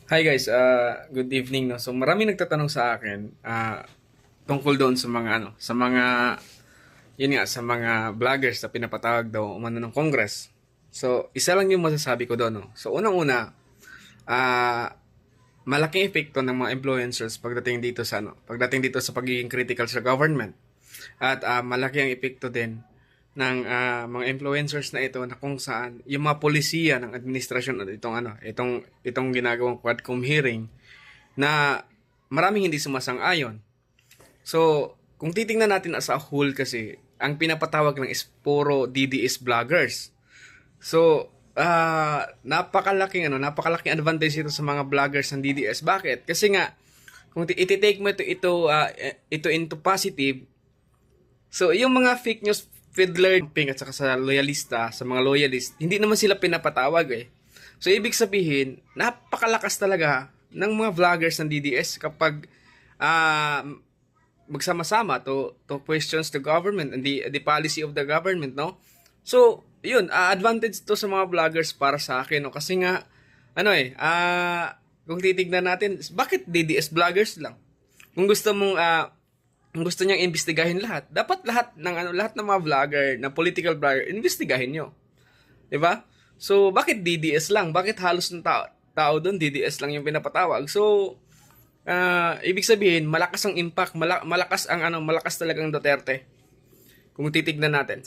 Hi guys, good evening. No? So marami nagtatanong sa akin tungkol doon sa mga sa mga yun nga sa mga vloggers na pinapatawag daw umano ng Congress. So isa lang yung masasabi ko doon. No? So unang-una, ah malaking epekto ng mga influencers pagdating dito sa pagiging critical sa government. At malaki ang epekto din ng mga influencers na ito na kung saan yung mga polisiya ng administrasyon at itong ginagawang Quadcom hearing na maraming hindi sumasang-ayon. So, kung titingnan natin as a whole kasi, ang pinapatawag lang is puro DDS vloggers. So, napakalaking advantage ito sa mga vloggers ng DDS. Bakit? Kasi nga, kung iti-take mo ito into positive, so yung mga fake news fiddler at saka sa loyalista, sa mga loyalist, hindi naman sila pinapatawag eh. So ibig sabihin, napakalakas talaga ng mga vloggers ng DDS kapag uh, magsama-sama to questions the government and the policy of the government, no? So, yun, advantage to sa mga vloggers para sa akin, no? Kasi nga, kung titignan natin, bakit DDS vloggers lang? Kung gusto niyang imbestigahin lahat, dapat lahat ng mga vlogger, na political vlogger, imbestigahin niyo. 'Di ba? So, bakit DDS lang? Bakit halos ng tao doon DDS lang yung pinapatawag? So, ibig sabihin, malakas ang impact, malakas talagang Duterte. Kung titignan natin.